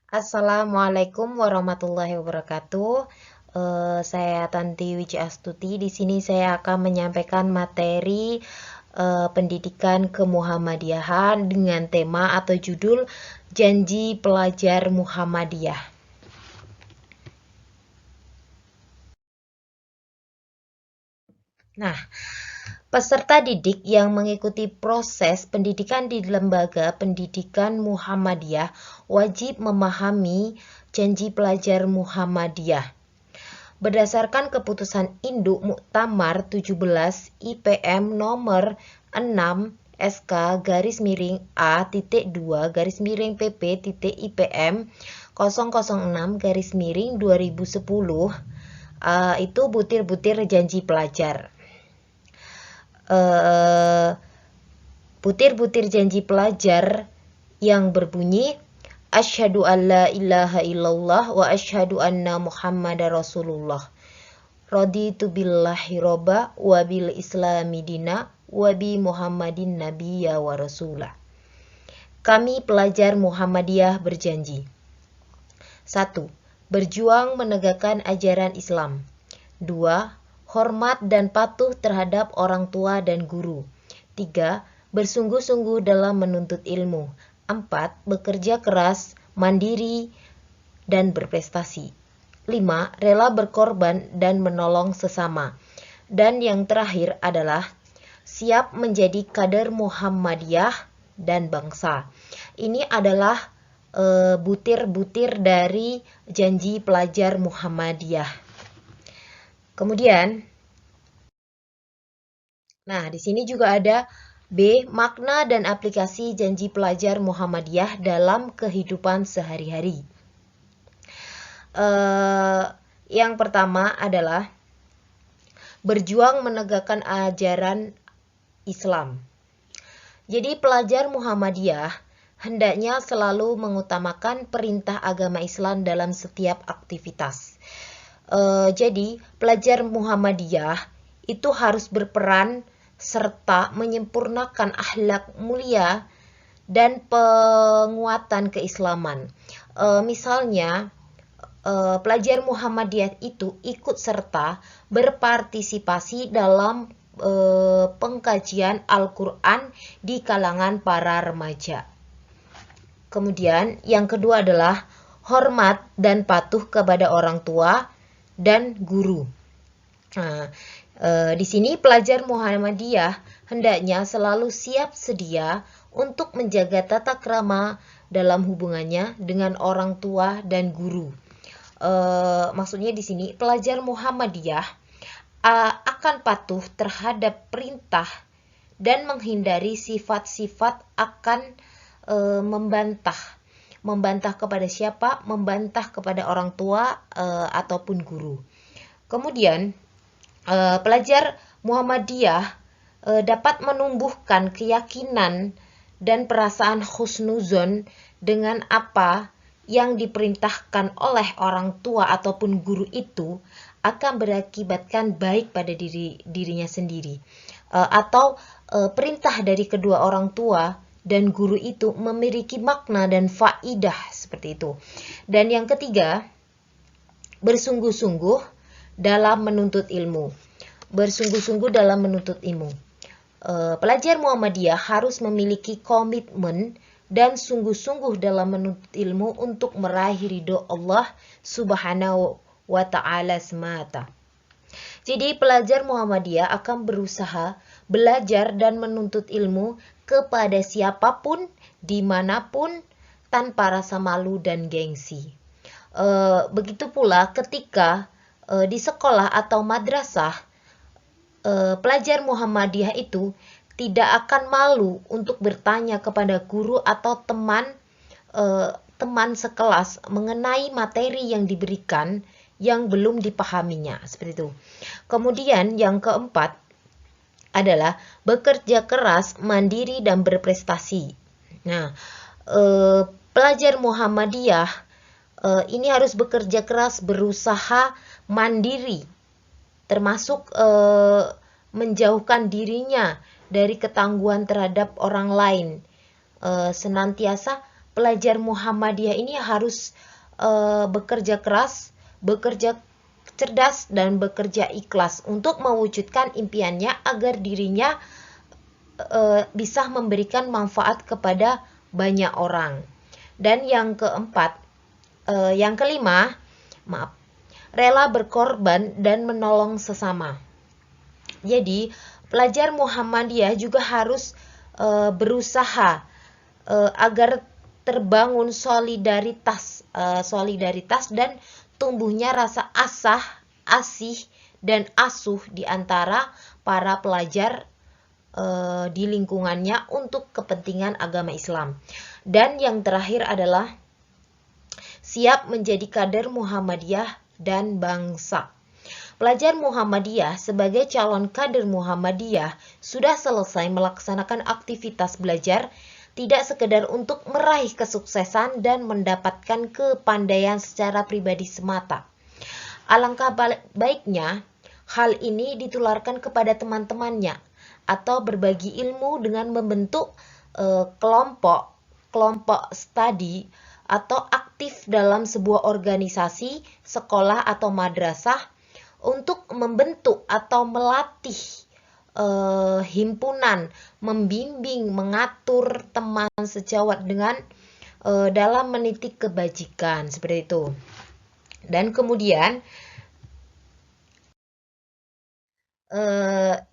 Assalamualaikum warahmatullahi wabarakatuh. Saya Tanti Wiji Astuti. Di sini saya akan menyampaikan materi pendidikan kemuhammadiyahan dengan tema atau judul Janji Pelajar Muhammadiyah. Nah, peserta didik yang mengikuti proses pendidikan di lembaga pendidikan Muhammadiyah wajib memahami janji pelajar Muhammadiyah. Berdasarkan keputusan Induk Muktamar 17 IPM nomor 6 SK A.2 PP IPM 006 2010 itu butir-butir janji pelajar. Butir-butir janji pelajar yang berbunyi Asyhadu an la ilaha illallah wa asyhadu anna Muhammadar Rasulullah. Raditu billahi robba wa bil islami dina wa bi Muhammadin nabiyya wa rasulah. Kami pelajar Muhammadiyah berjanji. 1. Berjuang menegakkan ajaran Islam. 2. Hormat dan patuh terhadap orang tua dan guru. 3. Bersungguh-sungguh dalam menuntut ilmu. 4. Bekerja keras, mandiri, dan berprestasi. 5. Rela berkorban dan menolong sesama. Dan yang terakhir adalah siap menjadi kader Muhammadiyah dan bangsa. Ini adalah butir-butir dari janji pelajar Muhammadiyah. Kemudian, di sini juga ada B. Makna dan aplikasi janji pelajar Muhammadiyah dalam kehidupan sehari-hari. Yang pertama adalah berjuang menegakkan ajaran Islam. Jadi pelajar Muhammadiyah hendaknya selalu mengutamakan perintah agama Islam dalam setiap aktivitas. Jadi pelajar Muhammadiyah itu harus berperan serta menyempurnakan akhlak mulia dan penguatan keislaman. Misalnya, pelajar Muhammadiyah itu ikut serta berpartisipasi dalam pengkajian Al-Quran di kalangan para remaja. Kemudian yang kedua adalah hormat dan patuh kepada orang tua dan guru. Di sini pelajar Muhammadiyah hendaknya selalu siap sedia untuk menjaga tata krama dalam hubungannya dengan orang tua dan guru. Maksudnya di sini pelajar Muhammadiyah akan patuh terhadap perintah dan menghindari sifat-sifat akan membantah kepada siapa? Membantah kepada orang tua ataupun guru. Kemudian pelajar Muhammadiyah dapat menumbuhkan keyakinan dan perasaan husnuzon dengan apa yang diperintahkan oleh orang tua ataupun guru itu akan berakibatkan baik pada dirinya sendiri. Atau perintah dari kedua orang tua dan guru itu memiliki makna dan faidah seperti itu. Dan yang ketiga, bersungguh-sungguh dalam menuntut ilmu. Bersungguh-sungguh dalam menuntut ilmu. Pelajar Muhammadiyah harus memiliki komitmen dan sungguh-sungguh dalam menuntut ilmu untuk meraih ridho Allah Subhanahu wa ta'ala semata. Jadi pelajar Muhammadiyah akan berusaha belajar dan menuntut ilmu kepada siapapun, dimanapun, tanpa rasa malu dan gengsi. Begitu pula ketika di sekolah atau madrasah, pelajar Muhammadiyah itu tidak akan malu untuk bertanya kepada guru atau teman sekelas mengenai materi yang diberikan yang belum dipahaminya, seperti itu. Kemudian yang keempat adalah bekerja keras, mandiri, dan berprestasi. Pelajar Muhammadiyah ini harus bekerja keras, berusaha mandiri, termasuk menjauhkan dirinya dari ketangguhan terhadap orang lain. Senantiasa pelajar Muhammadiyah ini harus bekerja keras, bekerja cerdas, dan bekerja ikhlas untuk mewujudkan impiannya agar dirinya bisa memberikan manfaat kepada banyak orang. Dan yang kelima, rela berkorban dan menolong sesama. Jadi, pelajar Muhammadiyah juga harus berusaha agar terbangun solidaritas dan tumbuhnya rasa asih dan asuh di antara para pelajar di lingkungannya untuk kepentingan agama Islam. Dan yang terakhir adalah siap menjadi kader Muhammadiyah dan bangsa. Pelajar Muhammadiyah sebagai calon kader Muhammadiyah sudah selesai melaksanakan aktivitas belajar tidak sekedar untuk meraih kesuksesan dan mendapatkan kepandaian secara pribadi semata. Alangkah baiknya hal ini ditularkan kepada teman-temannya atau berbagi ilmu dengan membentuk kelompok studi atau aktif dalam sebuah organisasi, sekolah atau madrasah untuk membentuk atau melatih himpunan, membimbing, mengatur teman sejawat dengan dalam meniti kebajikan, seperti itu. Dan kemudian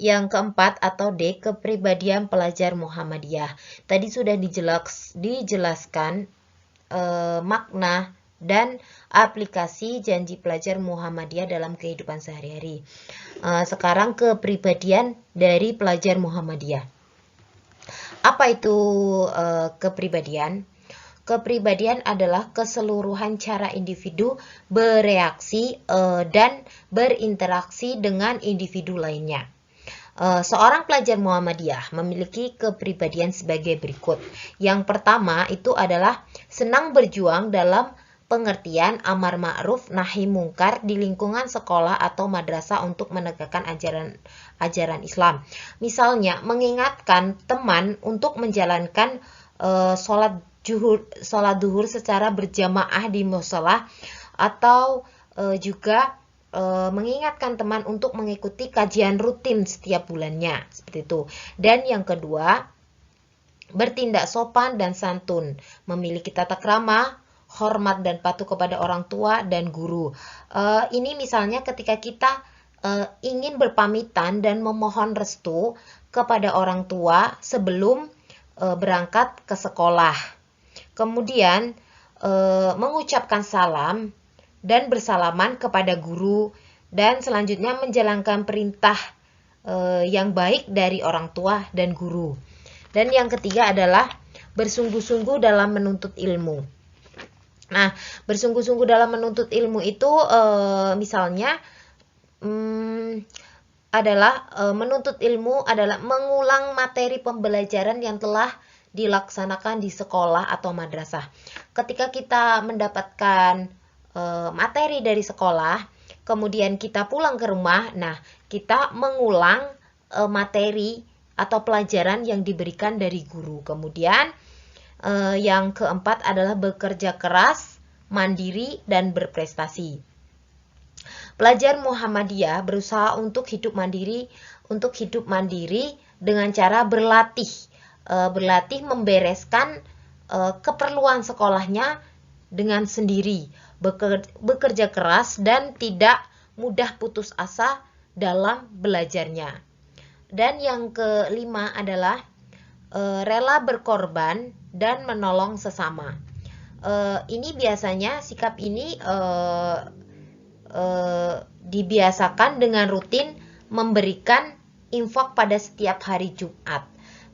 yang keempat atau D, kepribadian pelajar Muhammadiyah. Tadi sudah dijelaskan makna dan aplikasi janji pelajar Muhammadiyah dalam kehidupan sehari-hari. Sekarang kepribadian dari pelajar Muhammadiyah. Apa itu kepribadian? Kepribadian adalah keseluruhan cara individu bereaksi dan berinteraksi dengan individu lainnya. Seorang pelajar Muhammadiyah memiliki kepribadian sebagai berikut. Yang pertama itu adalah senang berjuang dalam pengertian amar ma'ruf nahi mungkar di lingkungan sekolah atau madrasah untuk menegakkan ajaran Islam. Misalnya mengingatkan teman untuk menjalankan sholat duhur secara berjamaah di mushola, atau juga mengingatkan teman untuk mengikuti kajian rutin setiap bulannya, seperti itu. Dan yang kedua, bertindak sopan dan santun, memiliki tata krama, hormat dan patuh kepada orang tua dan guru. Ini misalnya ketika kita ingin berpamitan dan memohon restu kepada orang tua sebelum berangkat ke sekolah. Kemudian mengucapkan salam dan bersalaman kepada guru, dan selanjutnya menjalankan perintah yang baik dari orang tua dan guru. Dan yang ketiga adalah bersungguh-sungguh dalam menuntut ilmu. Nah, bersungguh-sungguh dalam menuntut ilmu itu misalnya adalah menuntut ilmu adalah mengulang materi pembelajaran yang telah dilaksanakan di sekolah atau madrasah. Ketika kita mendapatkan materi dari sekolah, kemudian kita pulang ke rumah, nah kita mengulang materi atau pelajaran yang diberikan dari guru. Kemudian yang keempat adalah bekerja keras, mandiri, dan berprestasi. Pelajar Muhammadiyah berusaha untuk hidup mandiri dengan cara berlatih membereskan keperluan sekolahnya dengan sendiri, bekerja keras dan tidak mudah putus asa dalam belajarnya. Dan yang kelima adalah rela berkorban dan menolong sesama. Ini biasanya sikap ini dibiasakan dengan rutin memberikan infak pada setiap hari Jumat.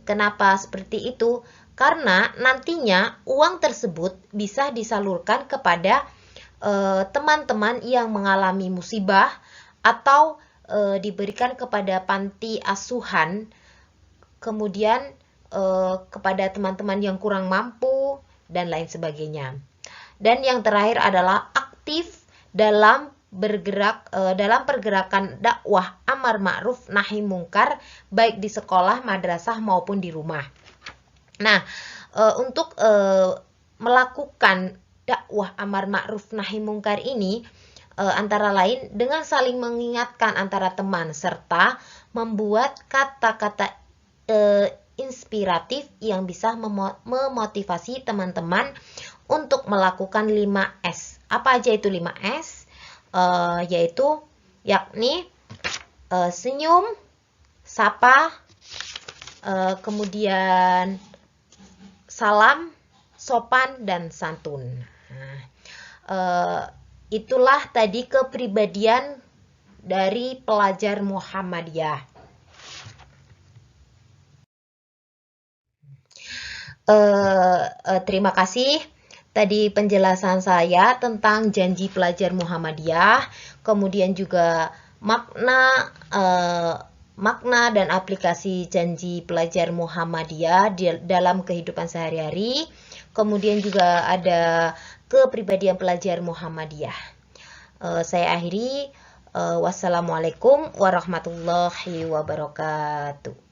Kenapa seperti itu? Karena nantinya uang tersebut bisa disalurkan kepada teman-teman yang mengalami musibah atau diberikan kepada panti asuhan, kemudian kepada teman-teman yang kurang mampu, dan lain sebagainya. Dan yang terakhir adalah aktif dalam pergerakan dakwah amar ma'ruf nahi mungkar, baik di sekolah, madrasah maupun di rumah. Nah, untuk melakukan dakwah amar ma'ruf nahi mungkar ini antara lain dengan saling mengingatkan antara teman serta membuat kata-kata inspiratif yang bisa memotivasi teman-teman untuk melakukan 5S. Apa aja itu 5S? Yaitu yakni senyum, sapa, kemudian salam, sopan, dan santun. Itulah tadi kepribadian dari pelajar Muhammadiyah. Terima kasih. Tadi penjelasan saya tentang janji pelajar Muhammadiyah, kemudian juga makna dan aplikasi janji pelajar Muhammadiyah dalam kehidupan sehari-hari. Kemudian juga ada kepribadian pelajar Muhammadiyah. Saya akhiri. Wassalamualaikum warahmatullahi wabarakatuh.